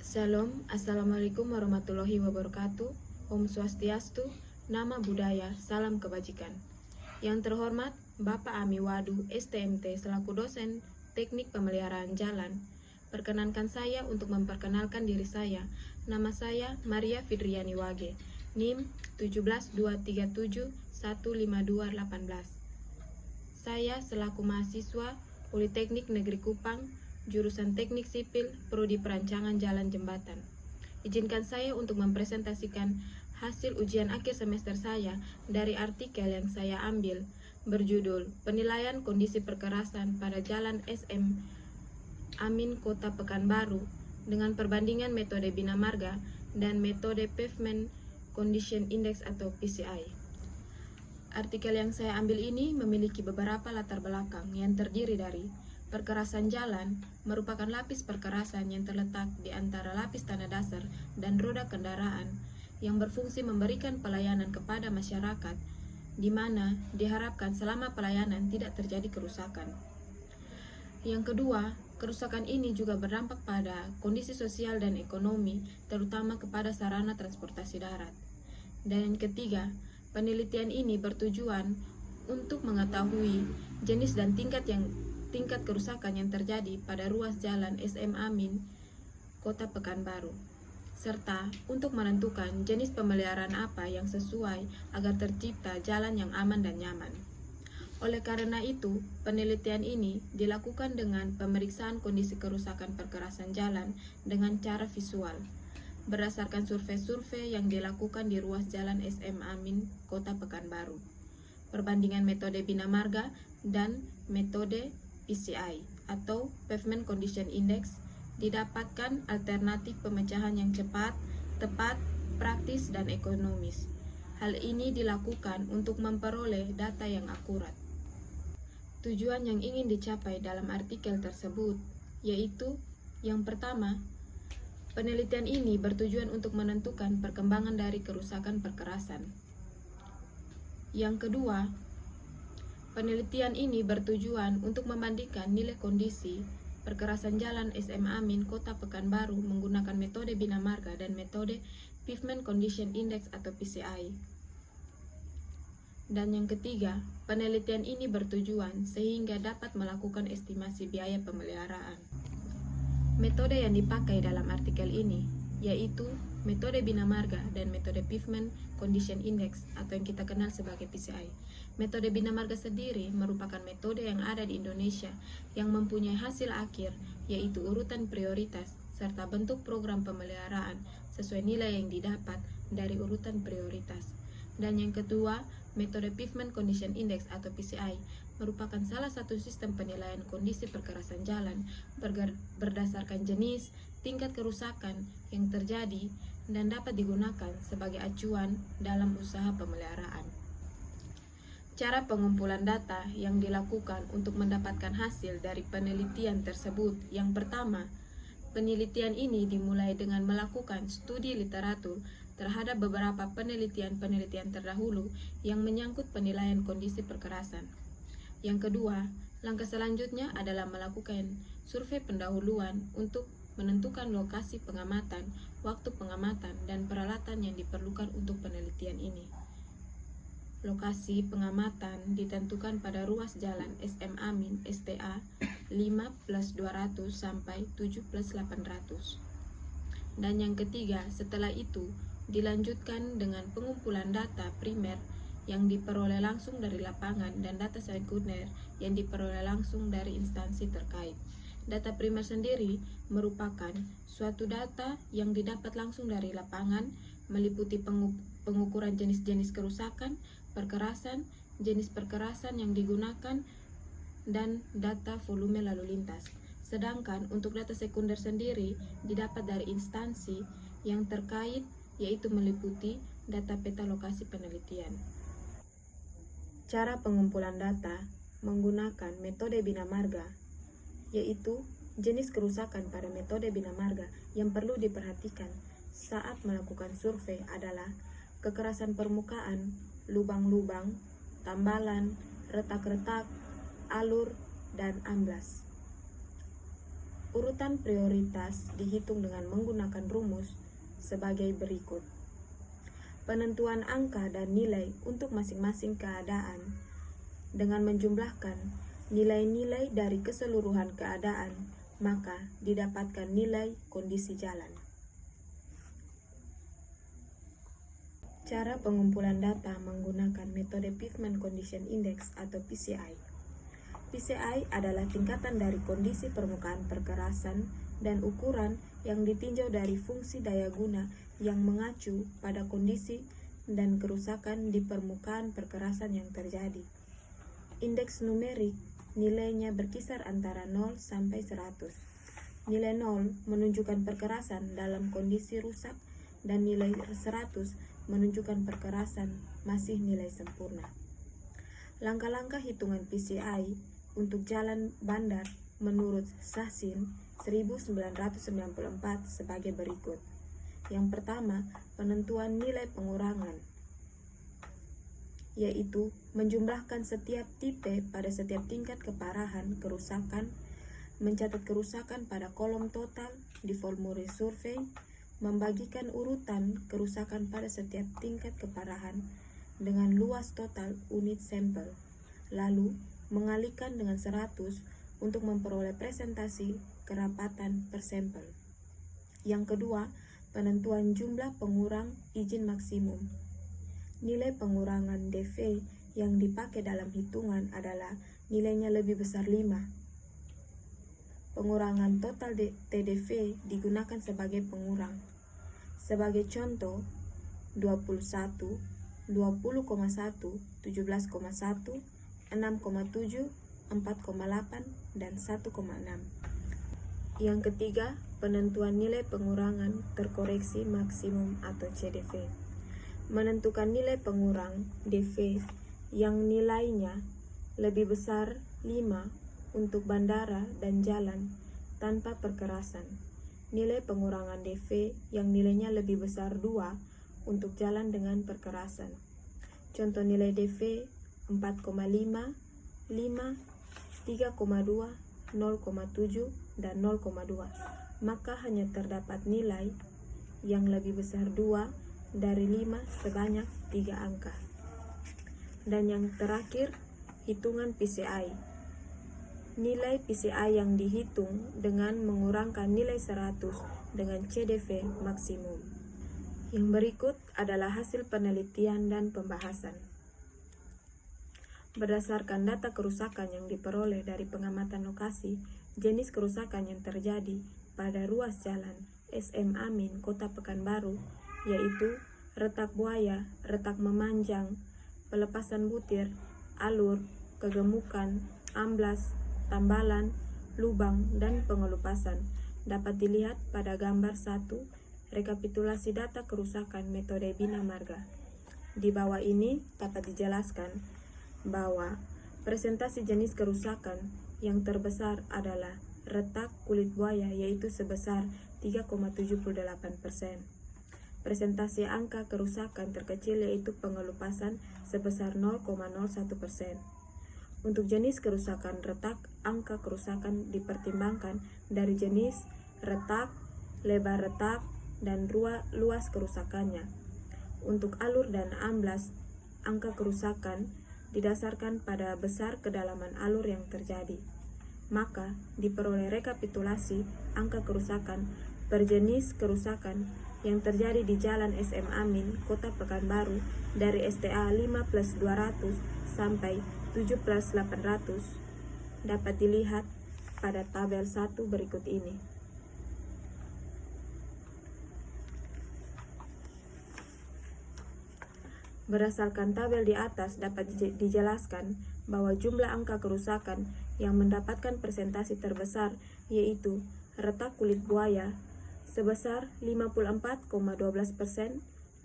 Salam, Assalamualaikum warahmatullahi wabarakatuh. Om Swastiastu, Nama Budaya, Salam Kebajikan. Yang terhormat, Bapak Ami Wadu, STMT, selaku dosen Teknik Pemeliharaan Jalan. Perkenankan saya untuk memperkenalkan diri saya. Nama saya Maria Fidriani Wage, NIM 1723715215218. Saya selaku mahasiswa Politeknik Negeri Kupang, jurusan Teknik Sipil, Prodi Perancangan Jalan Jembatan. Izinkan saya untuk mempresentasikan hasil ujian akhir semester saya dari artikel yang saya ambil berjudul Penilaian Kondisi Perkerasan pada Jalan SM Amin Kota Pekanbaru dengan perbandingan metode Bina Marga dan metode Pavement Condition Index atau PCI. Artikel yang saya ambil ini memiliki beberapa latar belakang yang terdiri dari perkerasan jalan merupakan lapis perkerasan yang terletak di antara lapis tanah dasar dan roda kendaraan yang berfungsi memberikan pelayanan kepada masyarakat, di mana diharapkan selama pelayanan tidak terjadi kerusakan. Yang kedua, kerusakan ini juga berdampak pada kondisi sosial dan ekonomi, terutama kepada sarana transportasi darat. Dan yang ketiga, penelitian ini bertujuan untuk mengetahui jenis dan tingkat kerusakan yang terjadi pada ruas jalan SM Amin, Kota Pekanbaru, serta untuk menentukan jenis pemeliharaan apa yang sesuai agar tercipta jalan yang aman dan nyaman. Oleh karena itu, penelitian ini dilakukan dengan pemeriksaan kondisi kerusakan perkerasan jalan dengan cara visual, berdasarkan survei-survei yang dilakukan di ruas jalan SM Amin, Kota Pekanbaru, perbandingan metode Bina Marga dan metode PCI atau Pavement Condition Index, didapatkan alternatif pemecahan yang cepat, tepat, praktis, dan ekonomis. Hal ini dilakukan untuk memperoleh data yang akurat. Tujuan yang ingin dicapai dalam artikel tersebut yaitu yang pertama, penelitian ini bertujuan untuk menentukan perkembangan dari kerusakan perkerasan. Yang kedua, penelitian ini bertujuan untuk membandingkan nilai kondisi perkerasan jalan SM Amin, Kota Pekanbaru menggunakan metode Bina Marga dan metode Pavement Condition Index atau PCI. Dan yang ketiga, penelitian ini bertujuan sehingga dapat melakukan estimasi biaya pemeliharaan. Metode yang dipakai dalam artikel ini yaitu metode Bina Marga dan metode Pavement Condition Index atau yang kita kenal sebagai PCI. Metode Bina Marga sendiri merupakan metode yang ada di Indonesia yang mempunyai hasil akhir yaitu urutan prioritas serta bentuk program pemeliharaan sesuai nilai yang didapat dari urutan prioritas. Dan yang kedua, metode Pavement Condition Index atau PCI merupakan salah satu sistem penilaian kondisi perkerasan jalan berdasarkan jenis, tingkat kerusakan yang terjadi dan dapat digunakan sebagai acuan dalam usaha pemeliharaan. Cara pengumpulan data yang dilakukan untuk mendapatkan hasil dari penelitian tersebut. Yang pertama, penelitian ini dimulai dengan melakukan studi literatur terhadap beberapa penelitian terdahulu yang menyangkut penilaian kondisi perkerasan. Yang kedua, langkah selanjutnya adalah melakukan survei pendahuluan untuk menentukan lokasi pengamatan, waktu pengamatan, dan peralatan yang diperlukan untuk penelitian ini. Lokasi pengamatan ditentukan pada ruas jalan SM Amin STA 5+200 sampai 7+800. Dan yang ketiga, setelah itu dilanjutkan dengan pengumpulan data primer yang diperoleh langsung dari lapangan dan data sekunder yang diperoleh langsung dari instansi terkait. Data primer sendiri merupakan suatu data yang didapat langsung dari lapangan, meliputi pengukuran jenis-jenis kerusakan, perkerasan, jenis perkerasan yang digunakan, dan data volume lalu lintas. Sedangkan untuk data sekunder sendiri didapat dari instansi yang terkait, yaitu meliputi data peta lokasi penelitian. Cara pengumpulan data menggunakan metode Bina Marga, yaitu jenis kerusakan pada metode Bina Marga yang perlu diperhatikan saat melakukan survei adalah kekerasan permukaan, lubang-lubang, tambalan, retak-retak, alur, dan amblas. Urutan prioritas dihitung dengan menggunakan rumus sebagai berikut. Penentuan angka dan nilai untuk masing-masing keadaan dengan menjumlahkan nilai-nilai dari keseluruhan keadaan, maka didapatkan nilai kondisi jalan. Cara pengumpulan data menggunakan metode Pavement Condition Index atau PCI. PCI adalah tingkatan dari kondisi permukaan perkerasan dan ukuran yang ditinjau dari fungsi daya guna yang mengacu pada kondisi dan kerusakan di permukaan perkerasan yang terjadi. Indeks numerik nilainya berkisar antara 0 sampai 100. Nilai 0 menunjukkan perkerasan dalam kondisi rusak dan nilai 100 menunjukkan perkerasan masih nilai sempurna. Langkah-langkah hitungan PCI untuk jalan bandar menurut Sassin 1994 sebagai berikut. Yang pertama, penentuan nilai pengurangan, yaitu menjumlahkan setiap tipe pada setiap tingkat keparahan kerusakan, mencatat kerusakan pada kolom total di formulir survei, membagikan urutan kerusakan pada setiap tingkat keparahan dengan luas total unit sampel, lalu mengalihkan dengan 100 untuk memperoleh presentasi kerapatan per sampel. Yang kedua, penentuan jumlah pengurang izin maksimum. Nilai pengurangan DV yang dipakai dalam hitungan adalah nilainya lebih besar 5. Pengurangan total TDV digunakan sebagai pengurang. Sebagai contoh, 21, 20,1, 17,1, 6,7, 4,8, dan 1,6. Yang ketiga, penentuan nilai pengurangan terkoreksi maksimum atau CDV. Menentukan nilai pengurang DV yang nilainya lebih besar 5 untuk bandara dan jalan tanpa perkerasan. Nilai pengurangan DV yang nilainya lebih besar 2 untuk jalan dengan perkerasan. Contoh nilai DV 4,5, 5, 3,2, 0,7, dan 0,2. Maka hanya terdapat nilai yang lebih besar 2 dari 5 sebanyak 3 angka. Dan yang terakhir, hitungan PCI. Nilai PCI yang dihitung dengan mengurangkan nilai 100 dengan CDV maksimum. Yang berikut adalah hasil penelitian dan pembahasan. Berdasarkan data kerusakan yang diperoleh dari pengamatan lokasi, jenis kerusakan yang terjadi pada ruas jalan SM Amin, Kota Pekanbaru, yaitu retak buaya, retak memanjang, pelepasan butir, alur, kegemukan, amblas, tambalan, lubang, dan pengelupasan, dapat dilihat pada gambar 1, rekapitulasi data kerusakan metode Bina Marga. Di bawah ini dapat dijelaskan bahwa presentasi jenis kerusakan yang terbesar adalah retak kulit buaya, yaitu sebesar 3,78%. Presentasi angka kerusakan terkecil yaitu pengelupasan sebesar 0,01%. Untuk jenis kerusakan retak, angka kerusakan dipertimbangkan dari jenis retak, lebar retak, dan luas kerusakannya. Untuk alur dan amblas, angka kerusakan didasarkan pada besar kedalaman alur yang terjadi. Maka diperoleh rekapitulasi angka kerusakan per jenis kerusakan yang terjadi di Jalan SM Amin, Kota Pekanbaru dari STA 5+200 sampai 7+800 dapat dilihat pada tabel 1 berikut ini. Berdasarkan tabel di atas dapat dijelaskan bahwa jumlah angka kerusakan yang mendapatkan presentasi terbesar yaitu retak kulit buaya sebesar 54,12%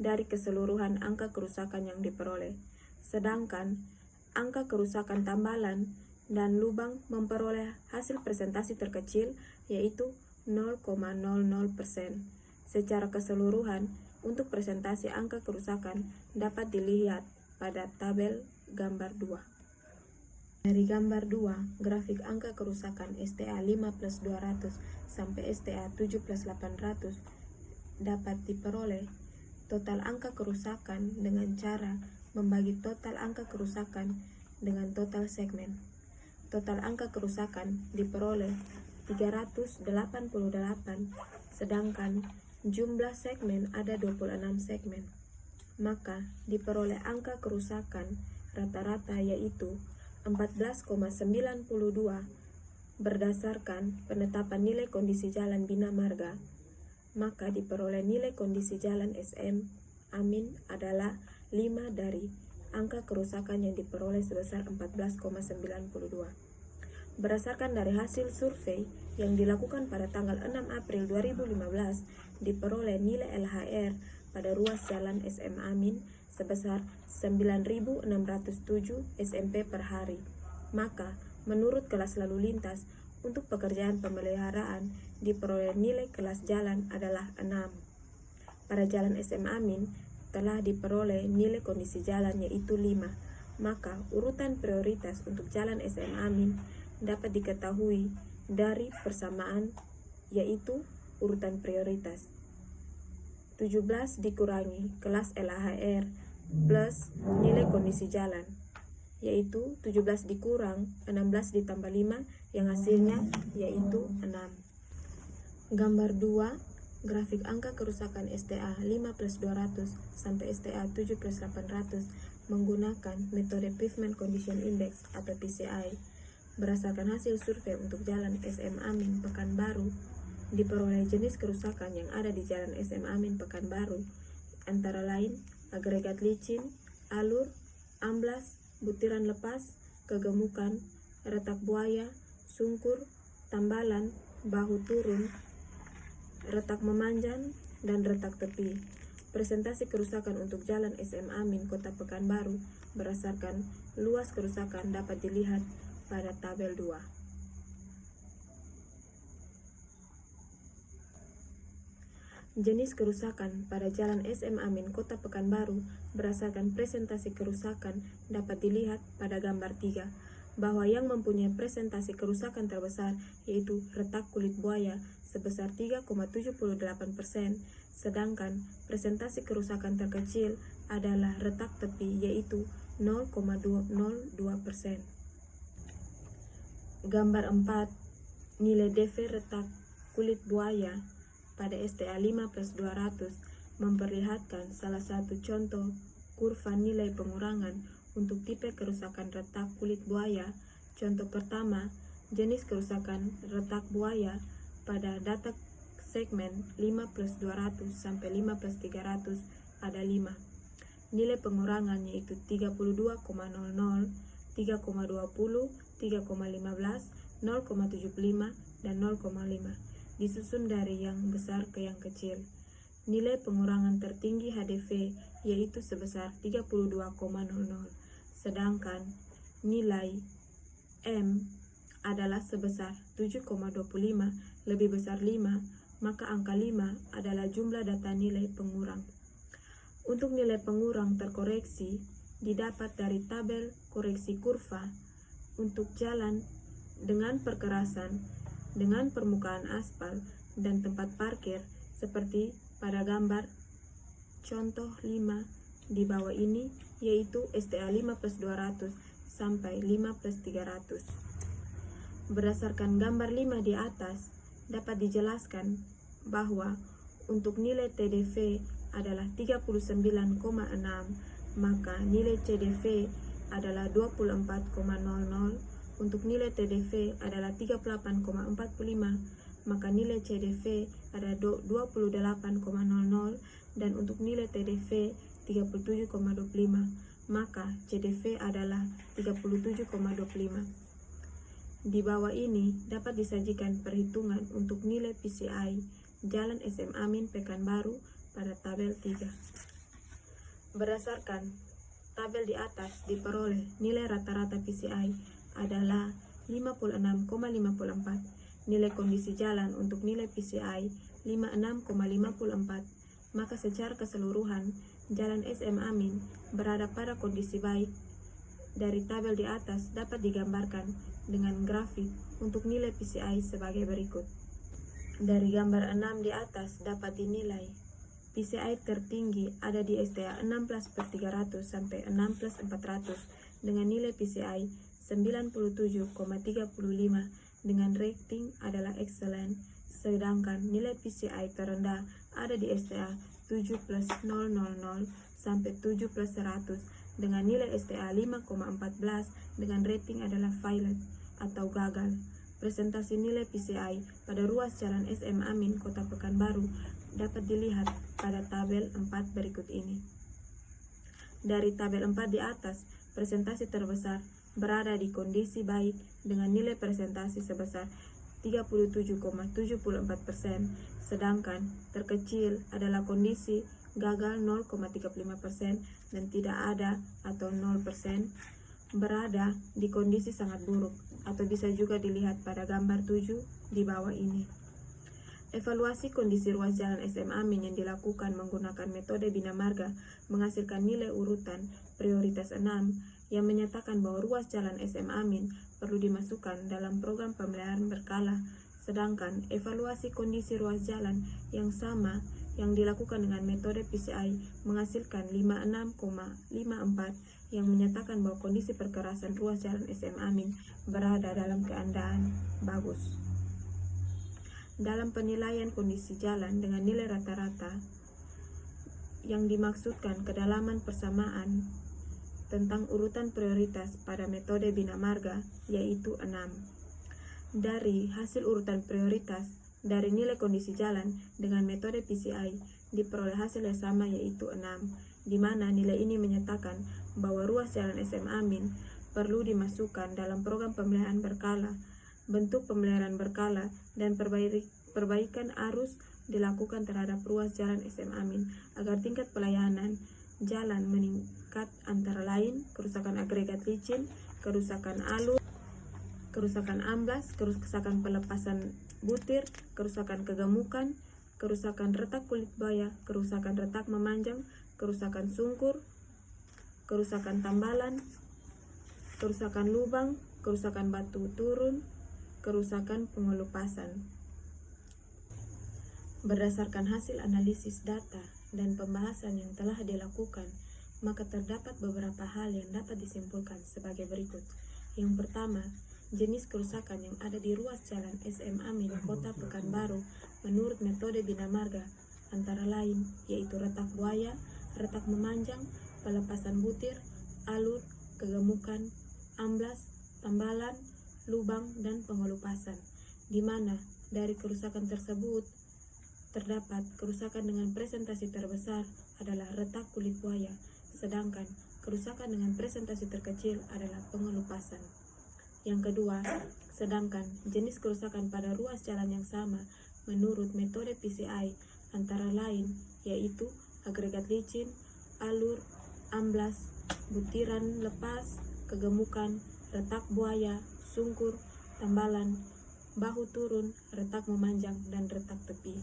dari keseluruhan angka kerusakan yang diperoleh. Sedangkan angka kerusakan tambalan dan lubang memperoleh hasil presentasi terkecil yaitu 0,00%. Secara keseluruhan, untuk presentasi angka kerusakan dapat dilihat pada tabel gambar 2. Dari gambar 2, grafik angka kerusakan STA 5 plus 200 sampai STA 7 plus 800 dapat diperoleh total angka kerusakan dengan cara membagi total angka kerusakan dengan total segmen. Total angka kerusakan diperoleh 388, sedangkan jumlah segmen ada 26 segmen. Maka diperoleh angka kerusakan rata-rata yaitu 14,92 berdasarkan penetapan nilai kondisi jalan Bina Marga. Maka diperoleh nilai kondisi jalan SM Amin adalah 5 dari angka kerusakan yang diperoleh sebesar 14,92. Berdasarkan dari hasil survei yang dilakukan pada tanggal 6 April 2015, diperoleh nilai LHR pada ruas jalan SM Amin sebesar 9.607 SMP per hari. Maka, menurut kelas lalu lintas, untuk pekerjaan pemeliharaan diperoleh nilai kelas jalan adalah 6. Pada jalan SM Amin telah diperoleh nilai kondisi jalan yaitu 5. Maka, urutan prioritas untuk jalan SM Amin dapat diketahui dari persamaan yaitu urutan prioritas 17 dikurangi kelas LHR plus nilai kondisi jalan yaitu 17 dikurang 16 ditambah 5 yang hasilnya yaitu 6. Gambar 2, grafik angka kerusakan STA 5 plus 200 sampai STA 7 plus 800 menggunakan metode Pavement Condition Index atau PCI. Berdasarkan hasil survei untuk jalan SM Amin Pekanbaru, diperoleh jenis kerusakan yang ada di jalan SM Amin Pekanbaru antara lain agregat licin, alur, amblas, butiran lepas, kegemukan, retak buaya, sungkur, tambalan, bahu turun, retak memanjang, dan retak tepi. Presentasi kerusakan untuk jalan SM Amin Kota Pekanbaru berdasarkan luas kerusakan dapat dilihat pada tabel 2. Jenis kerusakan pada jalan SM Amin Kota Pekanbaru berdasarkan presentasi kerusakan dapat dilihat pada gambar 3, bahwa yang mempunyai presentasi kerusakan terbesar yaitu retak kulit buaya sebesar 3,78%, sedangkan presentasi kerusakan terkecil adalah retak tepi yaitu 0,02%. Gambar 4, nilai DV retak kulit buaya pada STA 5 plus 200 memperlihatkan salah satu contoh kurva nilai pengurangan untuk tipe kerusakan retak kulit buaya. Contoh pertama, jenis kerusakan retak buaya pada data segmen 5 plus 200 sampai 5 plus 300 ada 5. Nilai pengurangan yaitu 32,00, 3,20, 3,15, 0,75, dan 0,5. Disusun dari yang besar ke yang kecil. Nilai pengurangan tertinggi HDV yaitu sebesar 32,00, sedangkan nilai M adalah sebesar 7,25, lebih besar 5, maka angka 5 adalah jumlah data nilai pengurang. Untuk nilai pengurang terkoreksi didapat dari tabel koreksi kurva untuk jalan dengan perkerasan, dengan permukaan aspal dan tempat parkir seperti pada gambar contoh 5 di bawah ini yaitu STA 5 plus 200 sampai 5 plus 300. Berdasarkan gambar 5 di atas dapat dijelaskan bahwa untuk nilai TDV adalah 39,6, maka nilai CDV adalah 24,00. Untuk nilai TDV adalah 38,45, maka nilai CDV ada 28,00, dan untuk nilai TDV 37,25, maka CDV adalah 37,25. Di bawah ini dapat disajikan perhitungan untuk nilai PCI Jalan SM Amin Pekanbaru pada tabel 3. Berdasarkan tabel di atas diperoleh nilai rata-rata PCI adalah 56,54. Nilai kondisi jalan untuk nilai PCI 56,54. Maka secara keseluruhan jalan SM Amin berada pada kondisi baik dari tabel di atas dapat digambarkan dengan grafik untuk nilai PCI sebagai berikut. Dari gambar 6 di atas dapat dinilai PCI tertinggi ada di STA 16/300 sampai 16/400 dengan nilai PCI 97,35 dengan rating adalah excellent, sedangkan nilai PCI terendah ada di STA 7+000 sampai 7+100 dengan nilai STA 5,14 dengan rating adalah violet atau gagal. Presentasi nilai PCI pada ruas jalan SM Amin Kota Pekanbaru dapat dilihat pada tabel 4 berikut ini. Dari tabel 4 di atas, presentasi terbesar berada di kondisi baik dengan nilai presentasi sebesar 37,74%, sedangkan terkecil adalah kondisi gagal 0,35% dan tidak ada atau 0% berada di kondisi sangat buruk atau bisa juga dilihat pada gambar 7 di bawah ini. Evaluasi kondisi ruas jalan SM Amin yang dilakukan menggunakan metode Bina Marga menghasilkan nilai urutan prioritas 6 yang menyatakan bahwa ruas jalan SM Amin perlu dimasukkan dalam program pemeliharaan berkala, sedangkan evaluasi kondisi ruas jalan yang sama yang dilakukan dengan metode PCI menghasilkan 56,54 yang menyatakan bahwa kondisi perkerasan ruas jalan SM Amin berada dalam keadaan bagus. Dalam penilaian kondisi jalan dengan nilai rata-rata yang dimaksudkan kedalaman persamaan tentang urutan prioritas pada metode Bina Marga yaitu 6. Dari hasil urutan prioritas dari nilai kondisi jalan dengan metode PCI diperoleh hasil yang sama yaitu 6, di mana nilai ini menyatakan bahwa ruas jalan SM Amin perlu dimasukkan dalam program pemeliharaan berkala. Bentuk pemeliharaan berkala dan perbaikan arus dilakukan terhadap ruas jalan SM Amin agar tingkat pelayanan jalan meningkat, antara lain kerusakan agregat licin, kerusakan alur, kerusakan amblas, kerusakan pelepasan butir, kerusakan kegemukan, kerusakan retak kulit buaya, kerusakan retak memanjang, kerusakan sungkur, kerusakan tambalan, kerusakan lubang, kerusakan batu turun, kerusakan pengelupasan. Berdasarkan hasil analisis data dan pembahasan yang telah dilakukan, maka terdapat beberapa hal yang dapat disimpulkan sebagai berikut. Yang pertama, jenis kerusakan yang ada di ruas jalan SM Amin Kota Pekanbaru menurut metode Bina Marga antara lain yaitu retak buaya, retak memanjang, pelepasan butir, alur, kegemukan, amblas, tambalan, lubang, dan pengelupasan, di mana dari kerusakan tersebut terdapat kerusakan dengan presentasi terbesar adalah retak kulit buaya, sedangkan kerusakan dengan presentasi terkecil adalah pengelupasan. Yang kedua, sedangkan jenis kerusakan pada ruas jalan yang sama menurut metode PCI antara lain yaitu agregat licin, alur, amblas, butiran lepas, kegemukan, retak buaya, sungkur, tambalan, bahu turun, retak memanjang, dan retak tepi.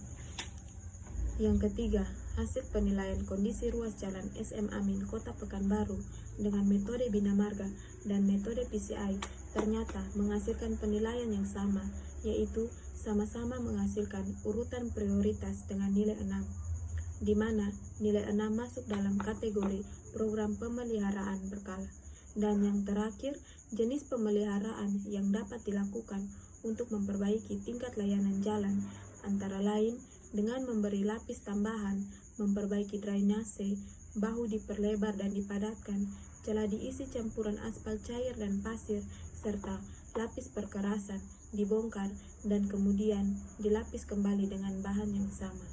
Yang ketiga, hasil penilaian kondisi ruas jalan SM Amin Kota Pekanbaru dengan metode Bina Marga dan metode PCI ternyata menghasilkan penilaian yang sama, yaitu sama-sama menghasilkan urutan prioritas dengan nilai 6, di mana nilai 6 masuk dalam kategori program pemeliharaan berkala. Dan yang terakhir, jenis pemeliharaan yang dapat dilakukan untuk memperbaiki tingkat layanan jalan antara lain dengan memberi lapis tambahan, memperbaiki drainase, bahu diperlebar dan dipadatkan, celah diisi campuran aspal cair dan pasir, serta lapis perkerasan dibongkar dan kemudian dilapis kembali dengan bahan yang sama.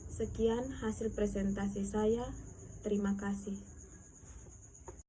Sekian hasil presentasi saya. Terima kasih.